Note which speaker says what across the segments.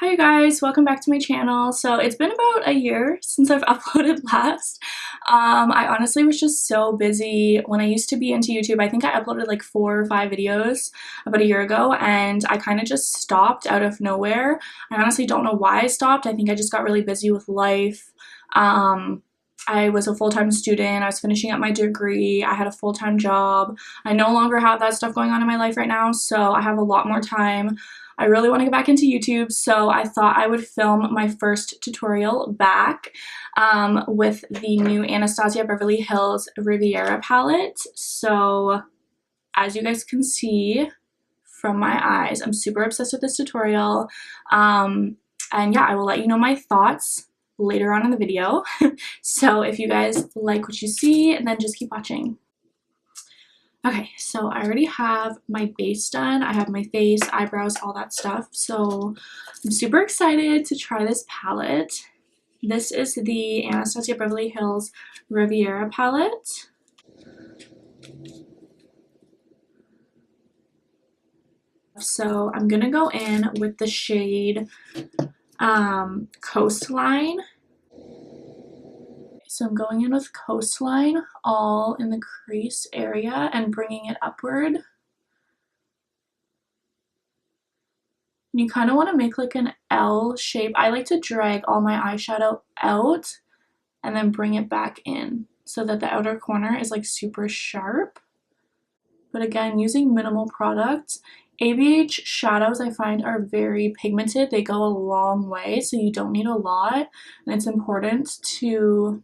Speaker 1: Hi you guys, welcome back to my channel. So it's been about a year since I've uploaded last. I honestly was just so busy when I used to be into YouTube. I think I uploaded like 4 or 5 videos about a year ago and I kind of just stopped out of nowhere. I honestly don't know why I stopped. I think I just got really busy with life. I was a full-time student. I was finishing up my degree. I had a full-time job. I no longer have that stuff going on in my life right now, so I have a lot more time. I really want to get back into YouTube, so I thought I would film my first tutorial back with the new Anastasia Beverly Hills Riviera palette. So as you guys can see from my eyes, I'm super obsessed with this tutorial. And yeah, I will let you know my thoughts later on in the video. So if you guys like what you see, then just keep watching. Okay, so I already have my base done. I have my face, eyebrows, all that stuff. So I'm super excited to try this palette. This is the Anastasia Beverly Hills Riviera palette. So I'm gonna go in with the shade Coastline. So I'm going in with Coastline all in the crease area and bringing it upward. You kind of want to make like an L shape. I like to drag all my eyeshadow out and then bring it back in so that the outer corner is like super sharp. But again, using minimal products. ABH shadows I find are very pigmented. They go a long way, so you don't need a lot. And it's important to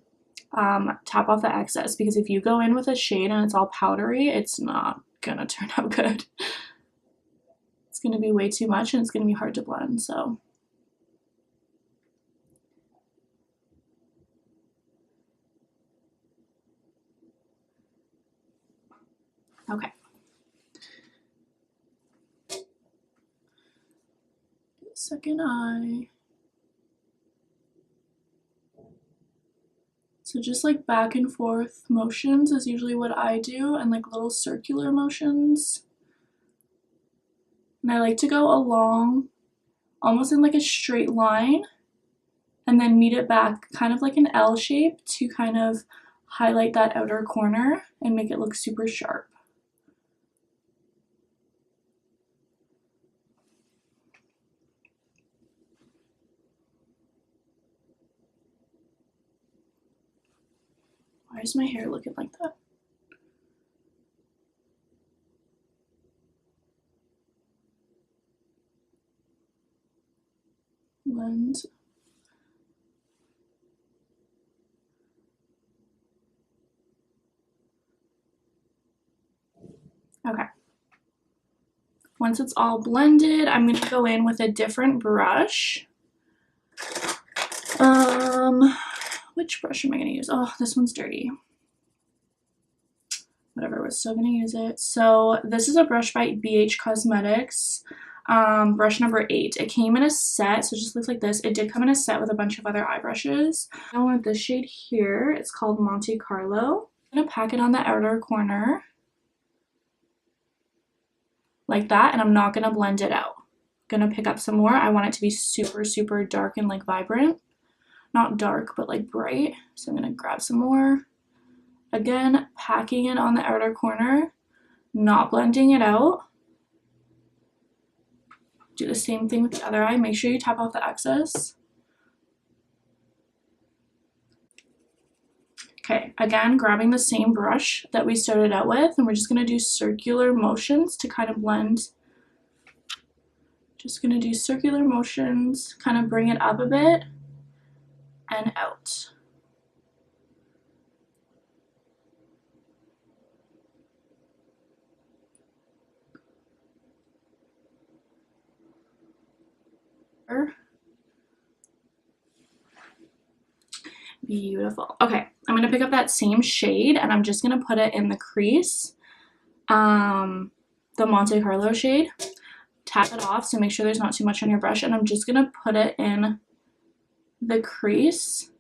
Speaker 1: tap off the excess, because if you go in with a shade and it's all powdery, it's not gonna turn out good. It's gonna be way too much and it's gonna be hard to blend, so. Okay. Second eye. So just like back and forth motions is usually what I do, and like little circular motions. And I like to go along almost in like a straight line and then meet it back kind of like an L shape to kind of highlight that outer corner and make it look super sharp. Why is my hair looking like that? Blend. Okay. Once it's all blended, I'm going to go in with a different brush. Which brush am I going to use? Oh, this one's dirty. Whatever, we're still going to use it. So this is a brush by ABH Cosmetics. Brush number 8. It came in a set, so it just looks like this. It did come in a set with a bunch of other eye brushes. I want this shade here. It's called Monte Carlo. I'm going to pack it on the outer corner like that, and I'm not going to blend it out. I'm going to pick up some more. I want it to be super, super dark and like vibrant. Not dark, but like bright. So I'm going to grab some more. Again, packing it on the outer corner, not blending it out. Do the same thing with the other eye. Make sure you tap off the excess. Okay, again, grabbing the same brush that we started out with, and we're just going to do circular motions to kind of blend. Just going to do circular motions, kind of bring it up a bit and out. Beautiful. Okay, I'm going to pick up that same shade and I'm just going to put it in the crease, the Monte Carlo shade. Tap it off, so make sure there's not too much on your brush, and I'm just going to put it in the crease,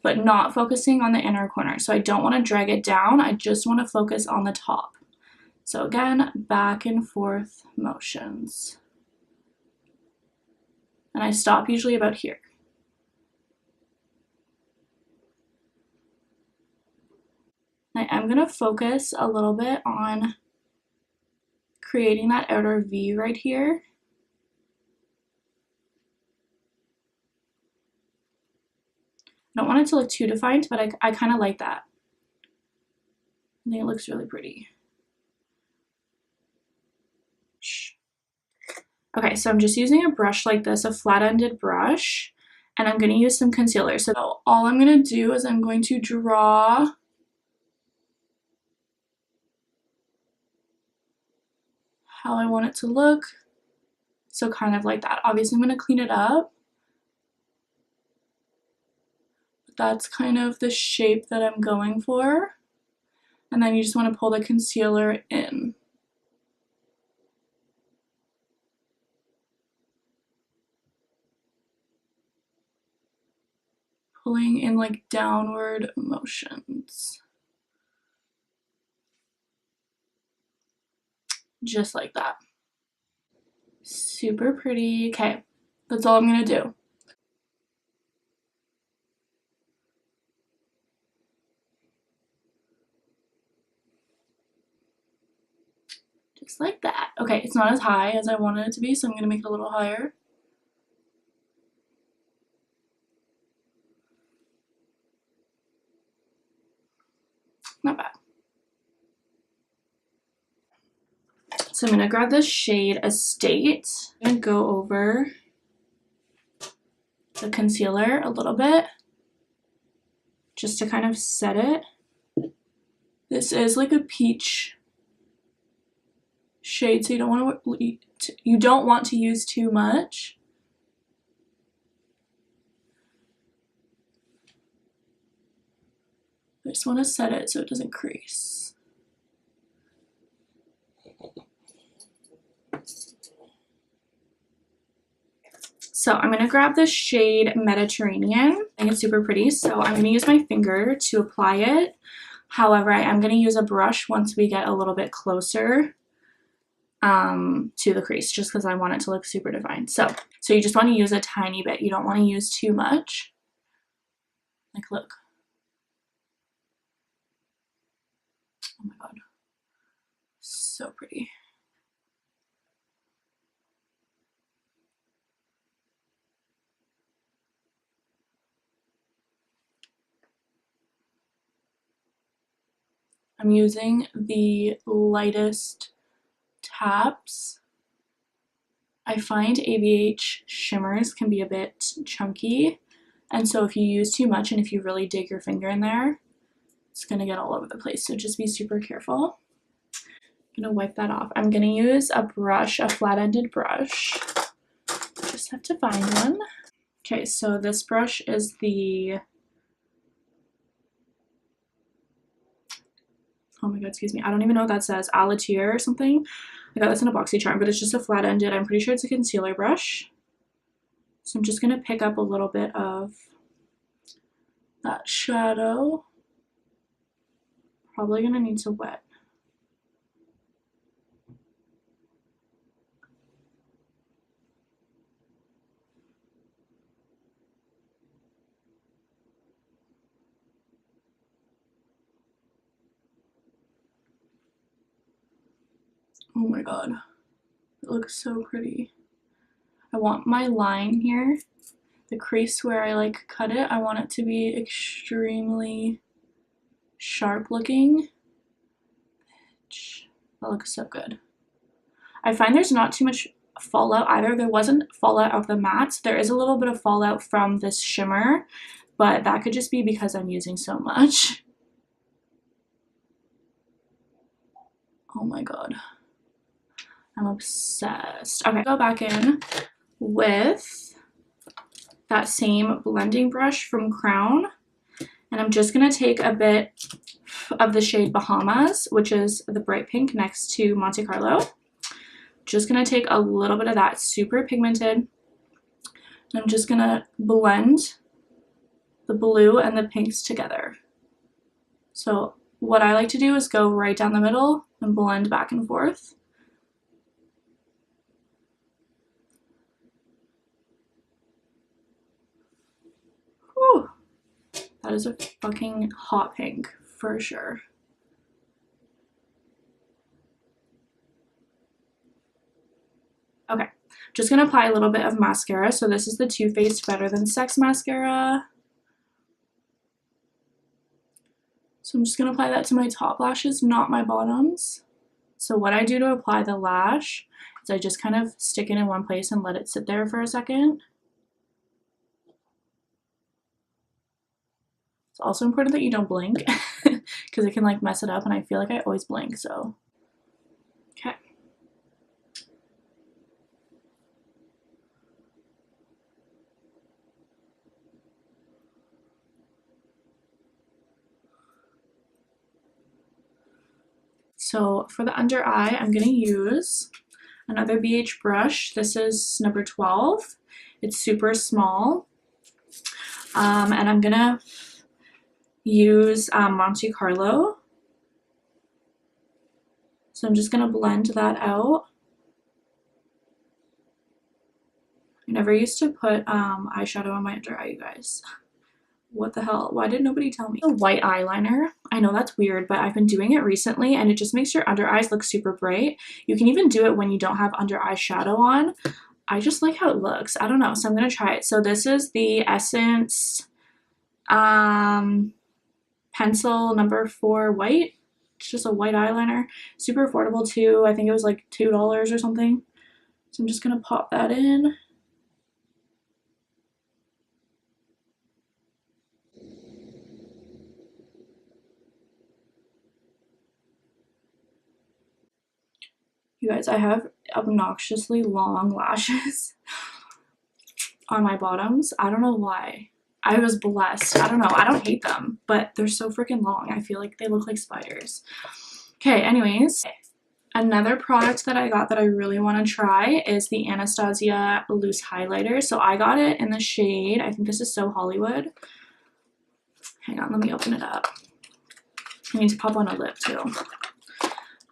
Speaker 1: but not focusing on the inner corner. So I don't want to drag it down, I just want to focus on the top. So again, back and forth motions. and I stop usually about here. I am going to focus a little bit on creating that outer V right here. I don't want it to look too defined, but I kind of like that. I think it looks really pretty. Okay, so I'm just using a brush like this, a flat-ended brush, and I'm going to use some concealer. So all I'm going to do is I'm going to draw how I want it to look. So kind of like that. Obviously, I'm going to clean it up. But that's kind of the shape that I'm going for. And then you just want to pull the concealer in. Pulling in like downward motions. Just like that. Super pretty. Okay, that's all I'm gonna do. Just like that. Okay, it's not as high as I wanted it to be, so I'm gonna make it a little higher. Not bad. So I'm gonna grab this shade Estate. I'm gonna go over the concealer a little bit just to kind of set it. This is like a peach shade, so you don't want to use too much. I just want to set it so it doesn't crease. So I'm going to grab the shade Mediterranean. I think it's super pretty, so I'm going to use my finger to apply it. However, I am going to use a brush once we get a little bit closer to the crease, just because I want it to look super defined. So you just want to use a tiny bit. You don't want to use too much. Like, look. Oh my god. So pretty. I'm using the lightest taps. I find ABH shimmers can be a bit chunky, and so if you use too much and if you really dig your finger in there, it's gonna get all over the place, so just be super careful. I'm gonna wipe that off. I'm gonna use a brush, a flat-ended brush. Just have to find one. Okay, so this brush is the, oh my god, excuse me, I don't even know what that says, Alatier or something. I got this in a BoxyCharm, but it's just a flat-ended. I'm pretty sure it's a concealer brush. So I'm just gonna pick up a little bit of that shadow. Probably gonna need to wet. Oh my god, it looks so pretty. I want my line here, the crease where I like cut it, I want it to be extremely sharp looking. That looks so good. I find there's not too much fallout either. There wasn't fallout of the mattes. There is a little bit of fallout from this shimmer, but that could just be because I'm using so much. Oh my god. I'm obsessed. Okay, go back in with that same blending brush from Crown, and I'm just gonna take a bit of the shade Bahamas, which is the bright pink next to Monte Carlo. Just gonna take a little bit of that, super pigmented, and I'm just gonna blend the blue and the pinks together. So what I like to do is go right down the middle and blend back and forth. That is a fucking hot pink for sure. Okay, just gonna apply a little bit of mascara. So this is the Too Faced Better Than Sex mascara. So I'm just gonna apply that to my top lashes, not my bottoms. So what I do to apply the lash is I just kind of stick it in one place and let it sit there for a second. It's also important that you don't blink because it can like mess it up, and I feel like I always blink, so. Okay. So for the under eye, I'm going to use another BH brush. This is number 12. It's super small. And I'm going to use Monte Carlo. So I'm just going to blend that out. I never used to put eyeshadow on my under eye, you guys. What the hell? Why did nobody tell me? A white eyeliner. I know that's weird, but I've been doing it recently and it just makes your under eyes look super bright. You can even do it when you don't have under eye shadow on. I just like how it looks. I don't know, so I'm gonna try it. So this is the Essence pencil number 4 white. It's just a white eyeliner. Super affordable too. I think it was like $2 or something. So I'm just gonna pop that in. You guys, I have obnoxiously long lashes on my bottoms. I don't know why. I was blessed. I don't know. I don't hate them, but they're so freaking long. I feel like they look like spiders. Okay, anyways. Another product that I got that I really want to try is the Anastasia Loose Highlighter. So I got it in the shade, I think this is So Hollywood. Hang on, let me open it up. I need to pop on a lip too.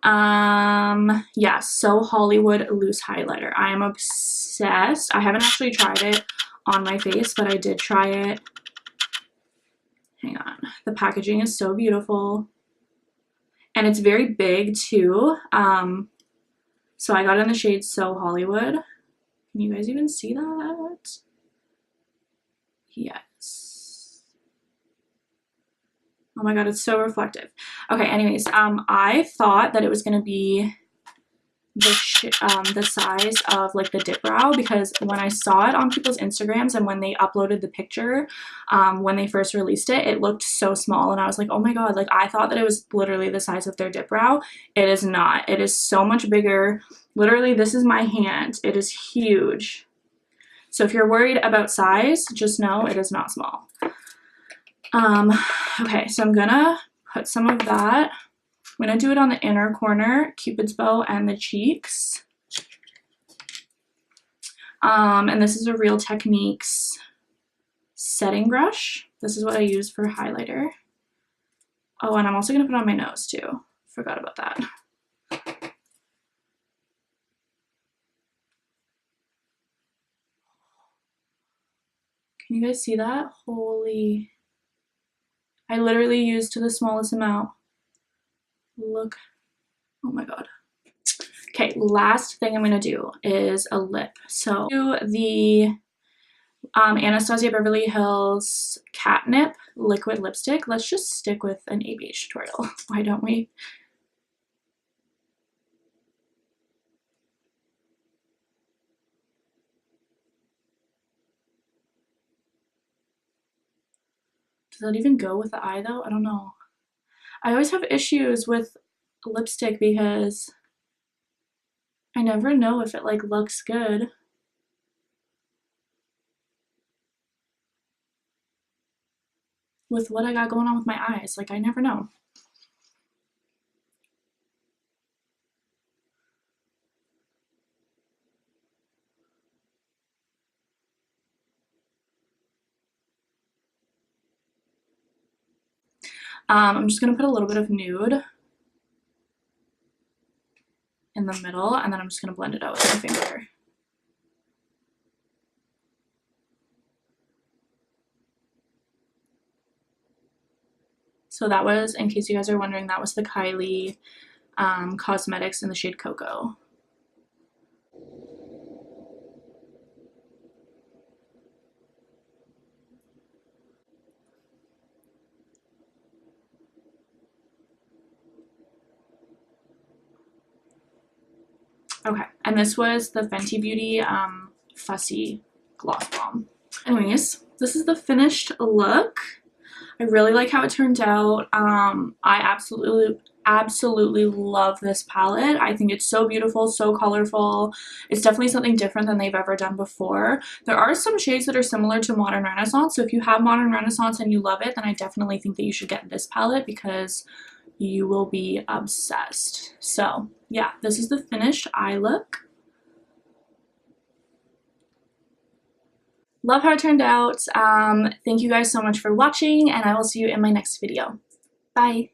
Speaker 1: Yeah, So Hollywood Loose Highlighter. I am obsessed. I haven't actually tried it on my face, but I did try it. Hang on. The packaging is so beautiful. And it's very big too. So I got it in the shade So Hollywood. Can you guys even see that? Yes. Oh my god, it's so reflective. Okay, anyways, I thought that it was gonna be the size of like the dip brow, because when I saw it on people's Instagrams and when they uploaded the picture, when they first released it, it looked so small, and I was like, oh my god, like I thought that it was literally the size of their dip brow. It is not. It is so much bigger. Literally, this is my hand. It is huge. So if you're worried about size, just know it is not small. Okay, so I'm gonna put some of that. I'm going to do it on the inner corner, Cupid's bow, and the cheeks. And this is a Real Techniques setting brush. This is what I use for highlighter. Oh, and I'm also going to put it on my nose too. Forgot about that. Can you guys see that? Holy. I literally used to the smallest amount. Look. Oh my god. Okay, last thing I'm going to do is a lip. So the Anastasia Beverly Hills Catnip liquid lipstick. Let's just stick with an ABH tutorial. Why don't we? Does that even go with the eye though? I don't know. I always have issues with lipstick because I never know if it like looks good. With what I got going on with my eyes, like I never know. I'm just gonna put a little bit of nude in the middle, and then I'm just gonna blend it out with my finger. So that was, in case you guys are wondering, that was the Kylie Cosmetics in the shade Cocoa. Okay, and this was the Fenty Beauty Fussy Gloss Bomb. Anyways, this is the finished look. I really like how it turned out. I absolutely love this palette. I think it's so beautiful, so colorful. It's definitely something different than they've ever done before. There are some shades that are similar to Modern Renaissance, so if you have Modern Renaissance and you love it, then I definitely think that you should get this palette because you will be obsessed. So yeah, this is the finished eye look. Love how it turned out. Thank you guys so much for watching, and I will see you in my next video. Bye!